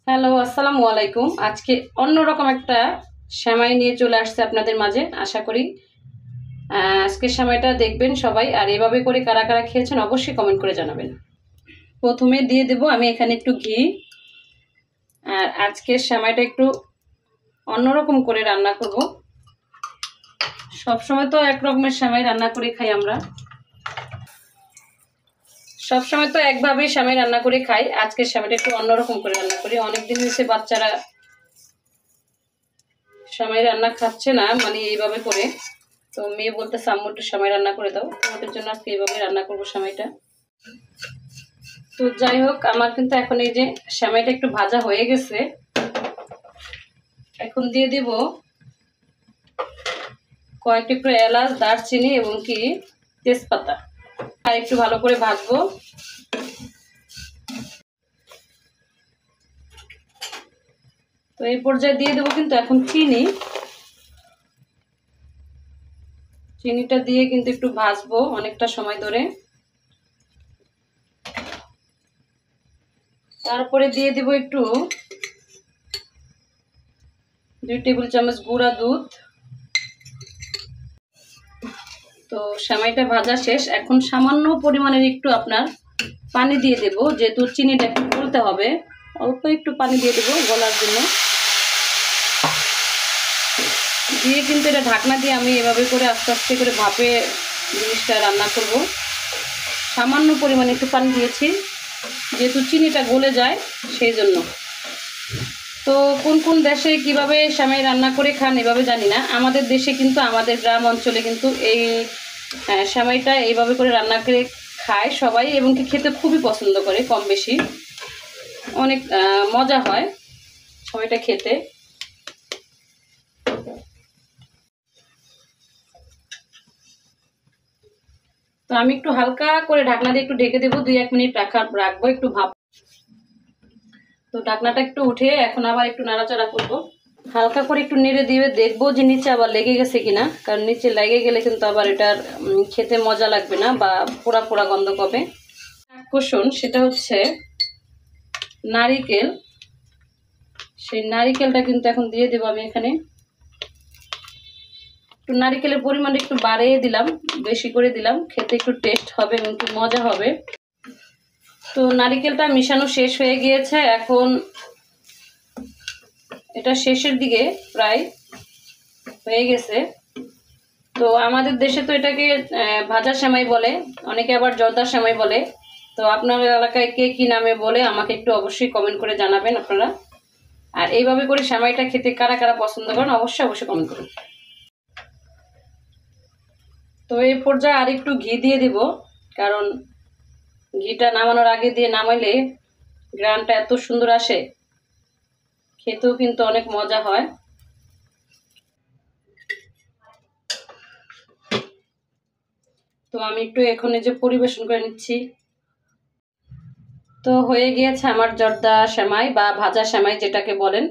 Hello, আসসালামু আলাইকুম। আজকে অন্যরকম একটা সেমাই নিয়ে চলে আসছে আপনাদের মাঝে। আশা করি আজকের সেমাইটা দেখবেন সবাই, আর এভাবে করে কারা কারা খেয়েছেন অবশ্যই কমেন্ট করে জানাবেন। প্রথমে দিয়ে দেব আমি এখানে একটু ঘি। আর আজকের সেমাইটা একটু অন্যরকম করে রান্না করব। সবসময় তো এক রকমের সেমাই রান্না করে খাই আমরা, সবসময় তো একভাবেই সেমাই রান্না করে খাই। আজকের সেমাইটা একটু অন্যরকম করে রান্না করি। অনেকদিন হয়েছে বাচ্চারা সেমাই রান্না খাচ্ছে না, মানে এইভাবে করে। তো মেয়ে বলতেছে আম্মু একটু সেমাই রান্না করে দাও, তো ওদের জন্য আজকে এইভাবে রান্না করবো সেমাইটা। তো যাই হোক, আমার কিন্তু এখন এই যে সেমাইটা একটু ভাজা হয়ে গেছে। এখন দিয়ে দিব কয়েকটা একটু এলাচ, দারচিনি এবং কি তেজপাতা, আর একটু ভালো করে ভাজবো। তো এই পর্যায়ে দিয়ে দেবো কিন্তু এখন চিনিটা দিয়ে কিন্তু একটু ভাজবো অনেকটা সময় ধরে। তারপরে দিয়ে দেব একটু 2 টেবিল চামচ গুঁড়া দুধ। তো সেমাইটা ভাজা শেষ। এখন সামান্য পরিমাণের একটু আপনার পানি দিয়ে দেব, যেহেতু চিনিটা একটু গলতে হবে। অল্প একটু পানি দিয়ে দেবো গলার জন্য। দিয়ে কিন্তু এটা ঢাকনা দিয়ে আমি এভাবে করে আস্তে আস্তে করে ভাপে জিনিসটা রান্না করব। সামান্য পরিমাণে একটু পানি দিয়েছি, যেহেতু চিনিটা গলে যায় সেই জন্য। তো কোন কোন দেশে কিভাবে সেমাই রান্না করে খান এভাবে জানি না। আমাদের দেশে কিন্তু, আমাদের গ্রাম অঞ্চলে কিন্তু এই সেমাইটা এইভাবে করে রান্না করে খায় সবাই, এবং কি খেতে খুবই পছন্দ করে। কম বেশি অনেক মজা হয় সেমাইটা খেতে। তো আমি একটু হালকা করে ঢাকনা দিয়ে একটু ঢেকে দেবো, 2-1 মিনিট রাখবো একটু ভাপ। তো ঢাকনাটা একটু উঠে এখন আবার একটু নাড়াচাড়া করবো। হালকা করে একটু নেড়ে দিয়ে দেখবো যে নিচে আবার লেগে গেছে কিনা, কারণ নিচে লেগে গেলে কিন্তু আবার এটার খেতে মজা লাগবে না, বা পোড়া পোড়া গন্ধ পাবে। আকর্ষণ সেটা হচ্ছে নারিকেল। সেই নারিকেলটা কিন্তু এখন দিয়ে দেবো আমি এখানে। একটু নারিকেলের পরিমাণ একটু বাড়িয়ে দিলাম, বেশি করে দিলাম, খেতে একটু টেস্ট হবে এবং একটু মজা হবে। তো নারিকেলটা মিশানো শেষ হয়ে গিয়েছে। এখন এটা শেষের দিকে প্রায় হয়ে গেছে। তো আমাদের দেশে তো এটাকে ভাজা সেমাই বলে, অনেকে আবার জর্দা সেমাই বলে। তো আপনার এলাকায় কে কি নামে বলে আমাকে একটু অবশ্যই কমেন্ট করে জানাবেন আপনারা। আর এইভাবে করে সেমাইটা খেতে কারা কারা পছন্দ করেন অবশ্যই অবশ্যই কমেন্ট করুন। তো এই পর্যায়ে আর একটু ঘি দিয়ে দিব, কারণ ঘিটা নামানোর আগে দিয়ে নামাইলে গ্রানটা এত সুন্দর আসে, খেতেও কিন্তু অনেক মজা হয়। তো আমি একটু এখন এই যে পরিবেশন করে নিচ্ছি। তো হয়ে গিয়েছে আমার জর্দা সেমাই বা ভাজা সেমাই যেটাকে বলেন।